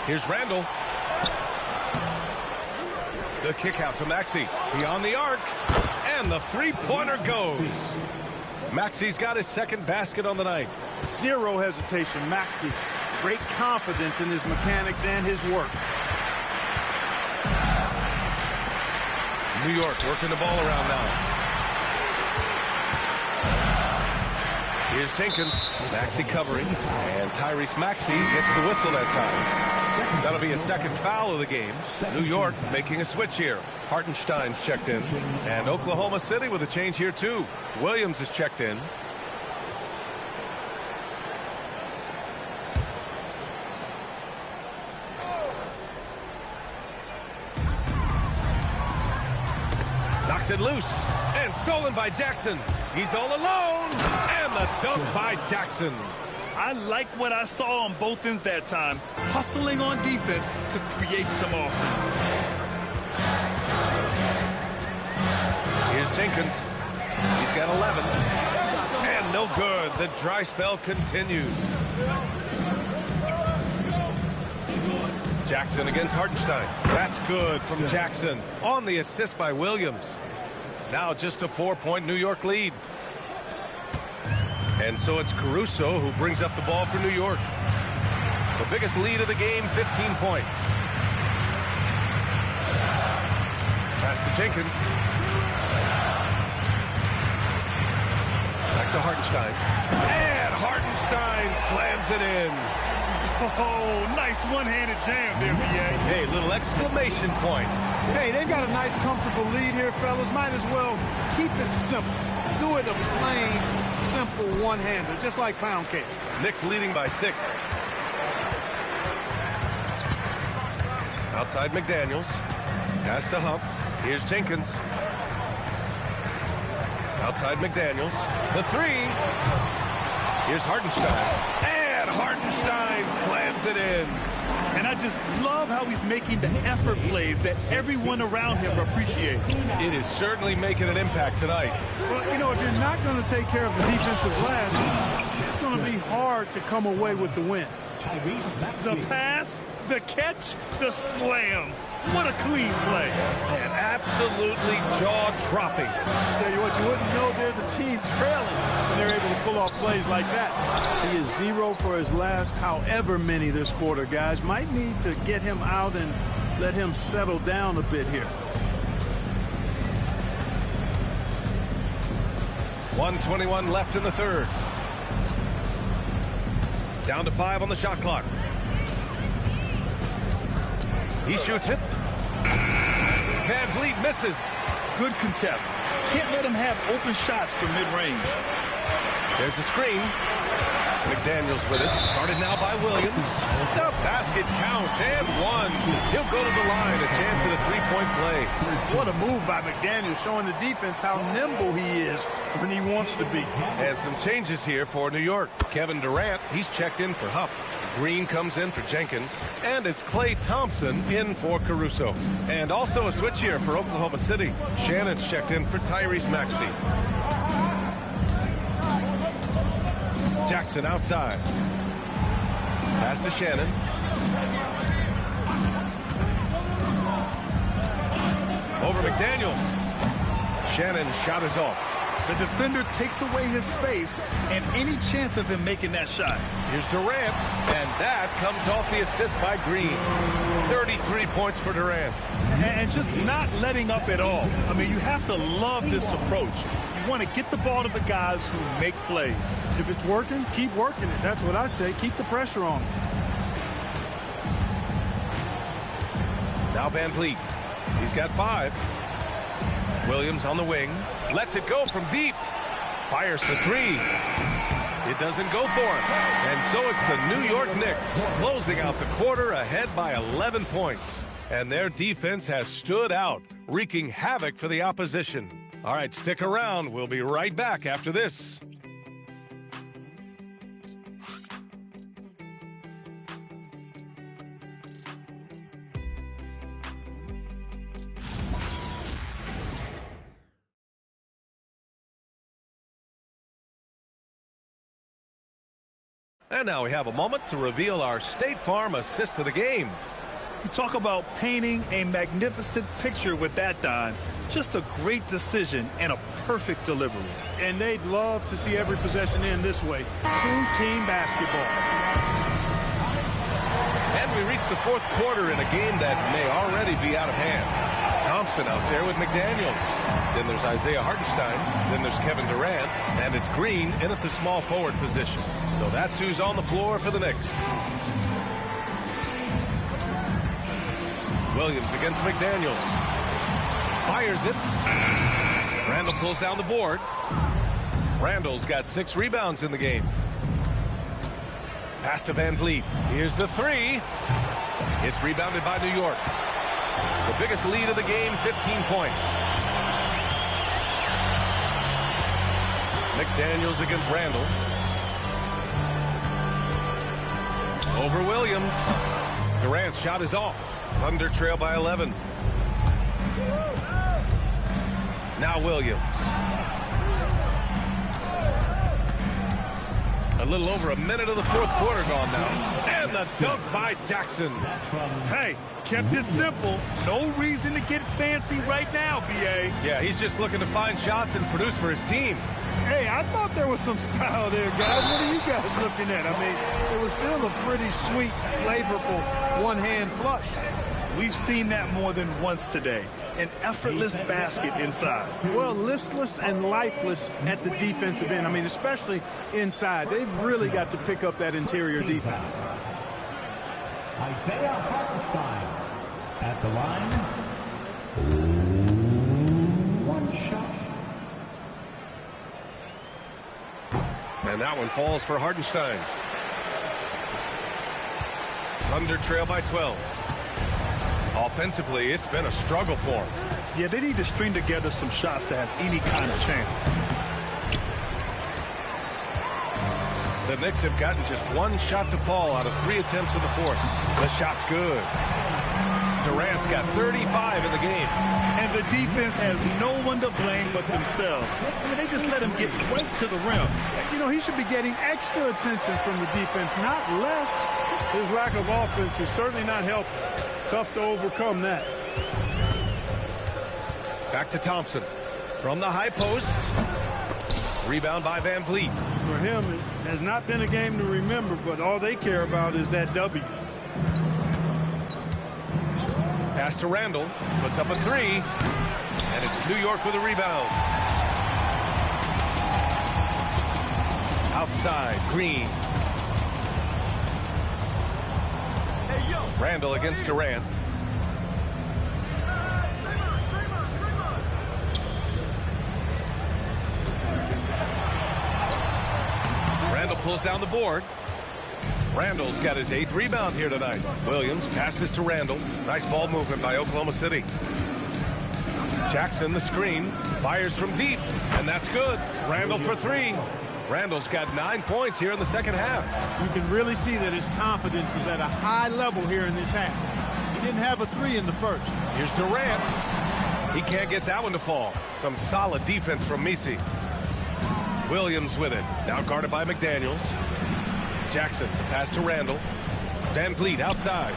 Here's Randall. The kick out to Maxey. Beyond the arc. And the three-pointer goes. Maxey's got his second basket on the night. Zero hesitation. Maxey, great confidence in his mechanics and his work. New York working the ball around now. Here's Jenkins. Maxey covering. And Tyrese Maxey gets the whistle that time. That'll be a second foul of the game. New York making a switch here. Hartenstein's checked in. And Oklahoma City with a change here too. Williams is checked in. Knocks it loose. And stolen by Jackson. He's all alone. And the dunk by Jackson. I like what I saw on both ends that time, hustling on defense to create some offense. Here's Jenkins. He's got 11. And no good. The dry spell continues. Jackson against Hartenstein. That's good from Jackson on the assist by Williams. Now just a 4-point New York lead. And so it's Caruso who brings up the ball for New York. The biggest lead of the game, 15 points. Pass to Jenkins. to Hartenstein. And Hartenstein slams it in. Oh, nice one-handed jam there, B.A. Hey, little exclamation point. Hey, they've got a nice, comfortable lead here, fellas. Might as well keep it simple. Do it a plain, simple one-hander, just like pound cake. Knicks leading by 6. Outside McDaniels. Pass to Huff. Here's Jenkins. Outside McDaniels. The 3. Here's Hartenstein. And Hartenstein slams it in. And I just love how he's making the effort plays that everyone around him appreciates. It is certainly making an impact tonight. Well, you know, if you're not going to take care of the defensive glass, it's going to be hard to come away with the win. The pass, the catch, the slam. What a clean play. And absolutely jaw-dropping. Tell you what, you wouldn't know they're the team trailing when they're able to pull off plays like that. He is 0 for his last however many this quarter, guys. Might need to get him out and let him settle down a bit here. 1:21 left in the third. Down to 5 on the shot clock. He shoots it. Van Vliet misses. Good contest. Can't let him have open shots from mid-range. There's a screen. McDaniels with it. Guarded now by Williams. The basket counts and 1. He'll go to the line. A chance at a three-point play. What a move by McDaniels, showing the defense how nimble he is when he wants to be. And some changes here for New York. Kevin Durant, he's checked in for Huff. Green comes in for Jenkins. And it's Klay Thompson in for Caruso. And also a switch here for Oklahoma City. Shannon's checked in for Tyrese Maxey. Jackson outside. Pass to Shannon. Over McDaniels. Shannon's shot is off. The defender takes away his space and any chance of him making that shot. Here's Durant, and that comes off the assist by Green. 33 points for Durant. And just not letting up at all. I mean, you have to love this approach. You want to get the ball to the guys who make plays. If it's working, keep working it. That's what I say. Keep the pressure on. Now Van Vliet. He's got 5. Williams on the wing. Lets it go from deep. Fires for 3. It doesn't go for him. And so it's the New York Knicks closing out the quarter ahead by 11 points. And their defense has stood out, wreaking havoc for the opposition. All right, stick around. We'll be right back after this. And now we have a moment to reveal our State Farm assist of the game. You talk about painting a magnificent picture with that, Don. Just a great decision and a perfect delivery. And they'd love to see every possession end this way. True team basketball. And we reach the fourth quarter in a game that may already be out of hand. Thompson out there with McDaniels. Then there's Isaiah Hartenstein. Then there's Kevin Durant. And it's Green in at the small forward position. So that's who's on the floor for the Knicks. Williams against McDaniels. Fires it. Randall pulls down the board. Randall's got 6 rebounds in the game. Pass to Van Vliet. Here's the 3. It's rebounded by New York. The biggest lead of the game, 15 points. McDaniels against Randall. Over Williams. Durant's shot is off. Thunder trail by 11. Now Williams. A little over a minute of the fourth quarter gone now. And the dunk by Jackson. Hey, kept it simple. No reason to get fancy right now, B.A. Yeah, he's just looking to find shots and produce for his team. Hey, I thought there was some style there, guys. What are you guys looking at? I mean, it was still a pretty sweet, flavorful one-hand flush. We've seen that more than once today. an effortless basket inside. Well, listless and lifeless at the defensive end. I mean, especially inside. They've really got to pick up that interior defense. Isaiah Hartenstein at the line. One shot. And that one falls for Hartenstein. Thunder trail by 12. Offensively, it's been a struggle for them. Yeah, they need to string together some shots to have any kind of chance. The Knicks have gotten just one shot to fall out of 3 attempts in the fourth. The shot's good. Durant's got 35 in the game. And the defense has no one to blame but themselves. I mean, they just let him get right to the rim. You know, he should be getting extra attention from the defense, not less. His lack of offense is certainly not helping. Tough to overcome that. Back to Thompson. From the high post. Rebound by Van Vliet. For him, it has not been a game to remember, but all they care about is that W. Pass to Randall. Puts up a 3. And it's New York with a rebound. Outside, Green. Randall against Durant. Randall pulls down the board. Randall's got his 8th rebound here tonight. Williams passes to Randall. Nice ball movement by Oklahoma City. Jackson, the screen, fires from deep, and that's good. Randall for 3. Randall's got 9 points here in the second half. You can really see that his confidence is at a high level here in this half. He didn't have a 3 in the first. Here's Durant. He can't get that one to fall. Some solid defense from Misi. Williams with it. Now guarded by McDaniels. Jackson, the pass to Randall. Van Vliet outside.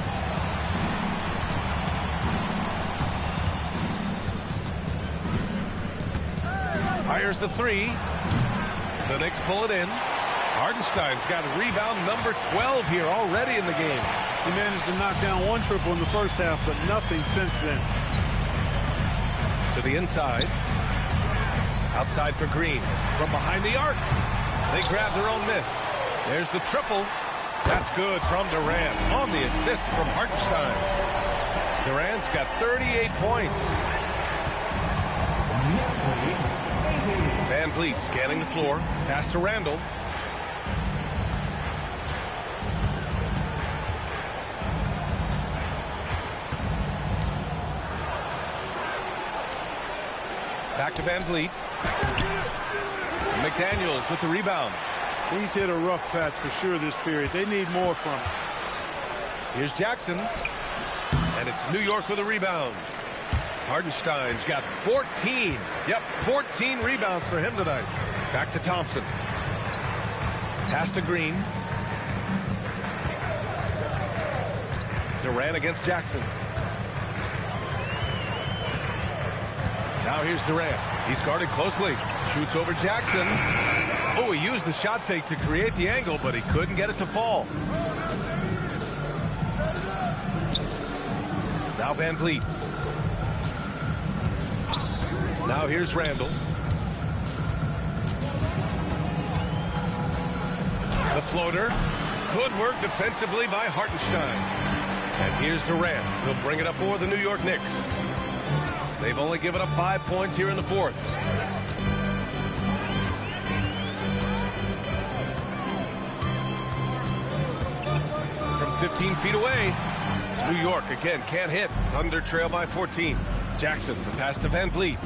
Fires the 3. The Knicks pull it in. Hartenstein's got rebound number 12 here already in the game. He managed to knock down 1 triple in the first half, but nothing since then. To the inside. Outside for Green. From behind the arc. They grab their own miss. There's the triple. That's good from Durant on the assist from Hartenstein. Durant's got 38 points. Van Vliet scanning the floor. Pass to Randall. Back to Van Vliet. McDaniels with the rebound. He's hit a rough patch for sure this period. They need more from him. Here's Jackson. And it's New York with a rebound. Hartenstein's got 14. Yep, 14 rebounds for him tonight. Back to Thompson. Pass to Green. Durant against Jackson. Now here's Durant. He's guarded closely. Shoots over Jackson. Oh, he used the shot fake to create the angle, but he couldn't get it to fall. Now Van Vliet. Now here's Randall. The floater. Good work defensively by Hartenstein. And here's Durant. He'll bring it up for the New York Knicks. They've only given up 5 points here in the fourth. From 15 feet away, New York again can't hit. Thunder trail by 14. Jackson, the pass to Van Vliet.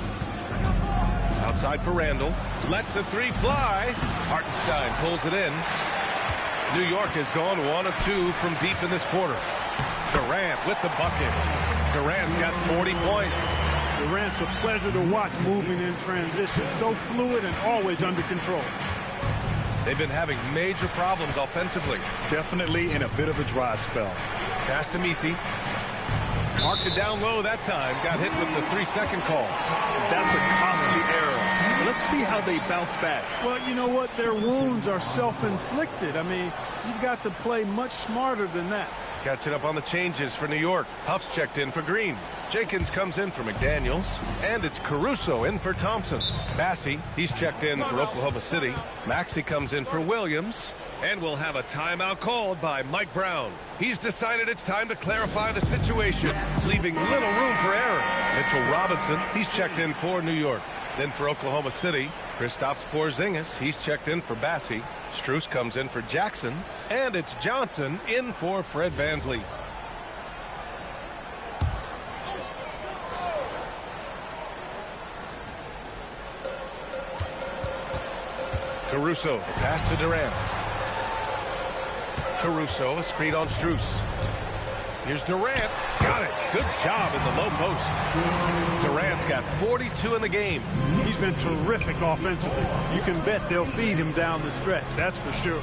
Outside for Randall. Lets the 3 fly. Hartenstein pulls it in. New York has gone 1 of 2 from deep in this quarter. Durant with the bucket. Durant's got 40 points. Durant's a pleasure to watch moving in transition. So fluid and always under control. They've been having major problems offensively. Definitely in a bit of a dry spell. Pass to Misi. Marked it down low that time. Got hit with the 3-second call. That's a costly error. Let's see how they bounce back. Well, you know what? Their wounds are self-inflicted. I mean, you've got to play much smarter than that. Catching up on the changes for New York. Huff's checked in for Green. Jenkins comes in for McDaniels. And it's Caruso in for Thompson. Bassey, he's checked in for Oklahoma City. Maxey comes in for Williams. And we'll have a timeout called by Mike Brown. He's decided it's time to clarify the situation, leaving little room for error. Mitchell Robinson, he's checked in for New York. Then for Oklahoma City, Kristaps Porzingis, he's checked in for Bassey. Strus comes in for Jackson. And it's Johnson in for Fred VanVleet. Caruso, the pass to Durant. Caruso, a screen on Strus. Here's Durant. Got it. Good job in the low post. Durant's got 42 in the game. He's been terrific offensively. You can bet they'll feed him down the stretch. That's for sure.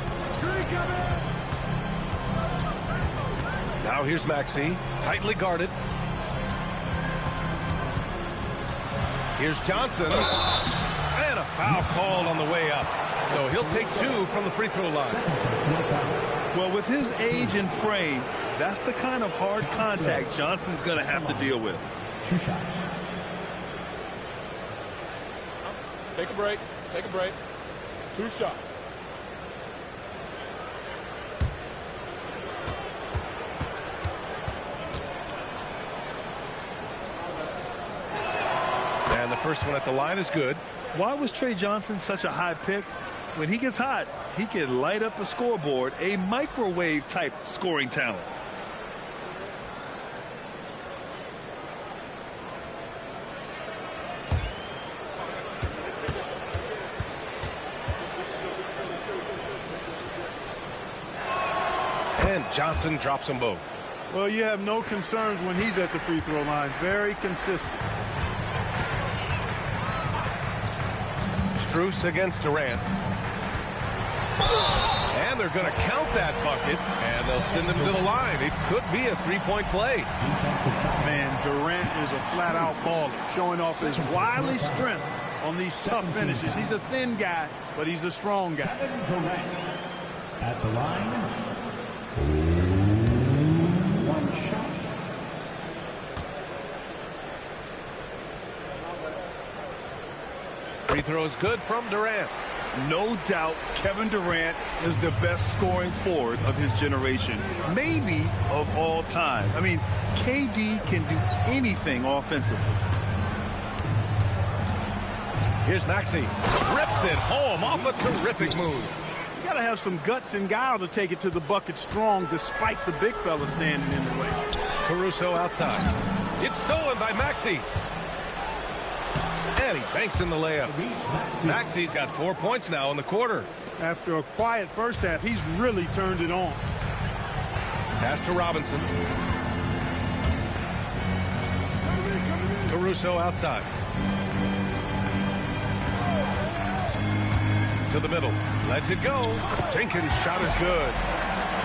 Now here's Maxey. Tightly guarded. Here's Johnson. And a foul called on the way up. So he'll take 2 from the free throw line. Well, with his age and frame, that's the kind of hard contact Johnson's going to have to deal with. 2 shots. Take a break. Take a break. 2 shots. And the first one at the line is good. Why was Trey Johnson such a high pick? When he gets hot, he can light up the scoreboard, a microwave-type scoring talent. And Johnson drops them both. Well, you have no concerns when he's at the free throw line. Very consistent. Strus against Durant. And they're going to count that bucket, and they'll send him to the line. It could be a three-point play. Man, Durant is a flat-out baller, showing off his wily strength on these tough finishes. He's a thin guy, but he's a strong guy. Durant at the line. 1 shot. Free throw is good from Durant. No doubt Kevin Durant is the best scoring forward of his generation, maybe of all time. I mean, KD can do anything offensively. Here's Maxey. Rips it home off a terrific move. You got to have some guts and guile to take it to the bucket strong despite the big fella standing in the way. Caruso outside. It's stolen by Maxey. And he banks in the layup. Maxey's got 4 points now in the quarter. After a quiet first half, he's really turned it on. Pass to Robinson. Caruso outside. To the middle. Lets it go. Jenkins' shot is good.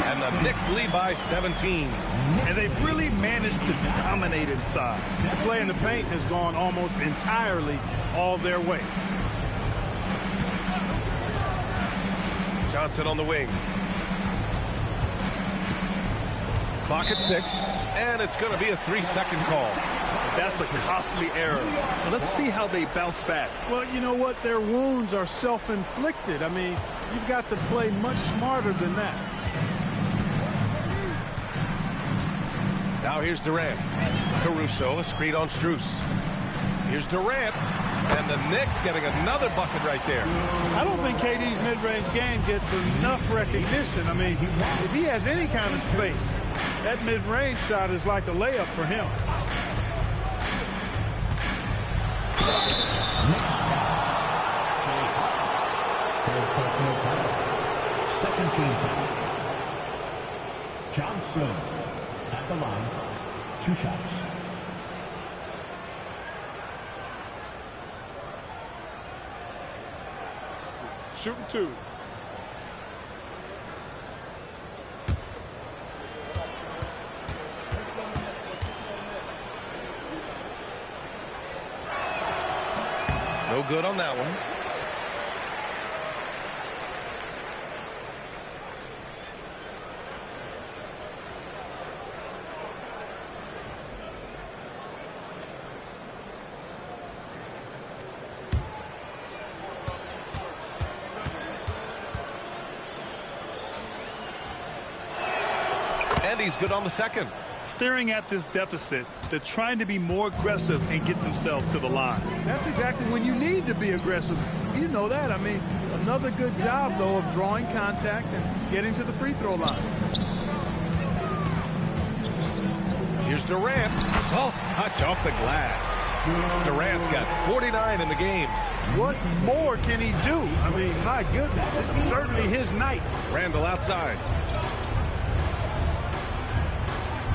And the Knicks lead by 17. And they've really managed to dominate inside. The play in the paint has gone almost entirely all their way. Johnson on the wing. Clock at 6. And it's going to be a 3-second call. That's a costly error. Now let's see how they bounce back. Well, you know what? Their wounds are self-inflicted. I mean, you've got to play much smarter than that. Now here's Durant. Caruso, a screen on Strus. Here's Durant. And the Knicks getting another bucket right there. I don't think KD's mid-range game gets enough recognition. I mean, if he has any kind of space, that mid-range shot is like a layup for him. Second team foul. Johnson at the line. 2 shots. Shooting 2. No good on that one. he's good on the second. Staring at this deficit, they're trying to be more aggressive and get themselves to the line. That's exactly when you need to be aggressive. You know that. I mean, another good job, though, of drawing contact and getting to the free throw line. Here's Durant. Soft touch off the glass. Durant's got 49 in the game. What more can he do? I mean, my goodness, it's certainly his night. Randall outside.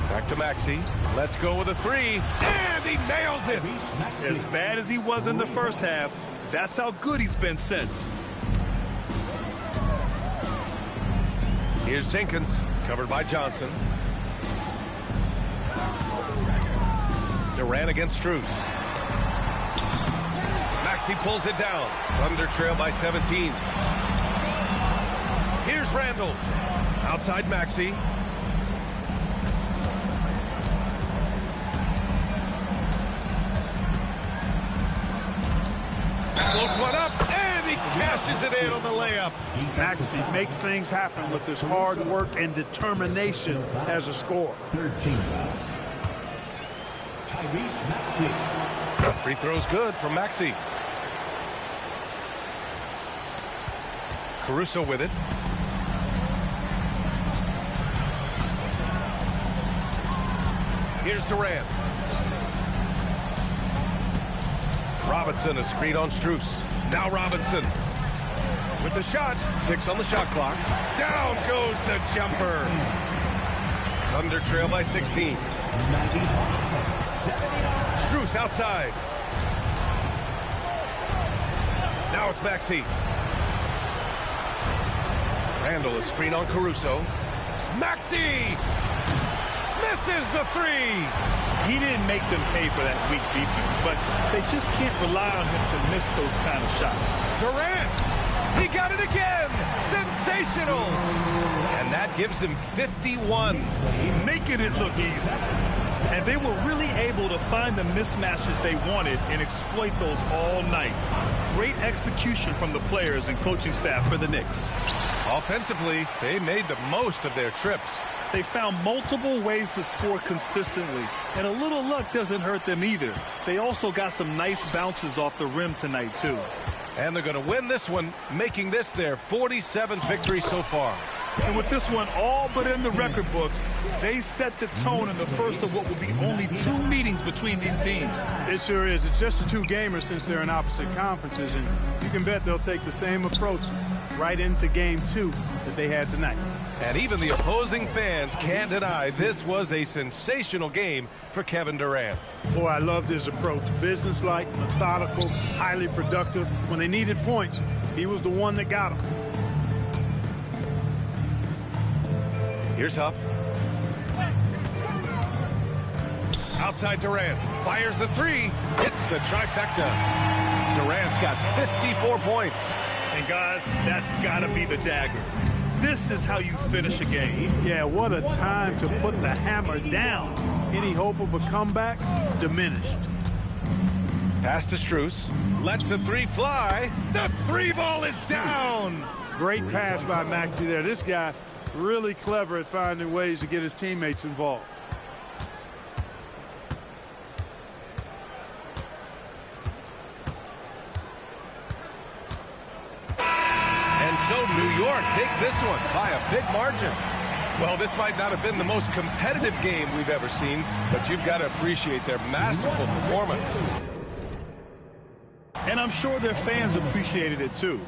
Back to Maxey. Let's go with a three. And he nails it. As bad as he was in the first half, that's how good he's been since. Here's Jenkins, covered by Johnson. Durant against Strus. Maxey pulls it down. Thunder trail by 17. Here's Randall. Outside Maxey. Floats one up, and he cashes it in on the layup. Maxey makes things happen with his hard work and determination as a scorer. 13 foul. Tyrese Maxey. Free throw's good from Maxey. Caruso with it. Here's Durant. Robinson, a screen on Strus. Now Robinson with the shot. 6 on the shot clock. Down goes the jumper. Thunder trail by 16. Strus outside. Now it's Maxey. Randall, a screen on Caruso. Maxey misses the three. He didn't make them pay for that weak defense, but they just can't rely on him to miss those kind of shots. Durant, he got it again. Sensational. And that gives him 51. Making it look easy. And they were really able to find the mismatches they wanted and exploit those all night. Great execution from the players and coaching staff for the Knicks. Offensively, they made the most of their trips. They found multiple ways to score consistently, and a little luck doesn't hurt them either. They also got some nice bounces off the rim tonight, too. And they're going to win this one, making this their 47th victory so far. And with this one all but in the record books, they set the tone in the first of what will be only 2 meetings between these teams. It sure is. It's just a 2-gamer since they're in opposite conferences, and you can bet they'll take the same approach right into Game 2 that they had tonight. And even the opposing fans can't deny this was a sensational game for Kevin Durant. Boy, I loved his approach. Businesslike, methodical, highly productive. When they needed points, he was the one that got them. Here's Huff. Outside Durant. Fires the three. Hits the trifecta. Durant's got 54 points. And guys, that's got to be the dagger. This is how you finish a game. Yeah, what a time to put the hammer down. Any hope of a comeback? Diminished. Pass to Strus. Lets the three fly. The three ball is down. Great pass by Maxey there. This guy really clever at finding ways to get his teammates involved. So New York takes this one by a big margin. Well, this might not have been the most competitive game we've ever seen, but you've got to appreciate their masterful performance. And I'm sure their fans appreciated it too.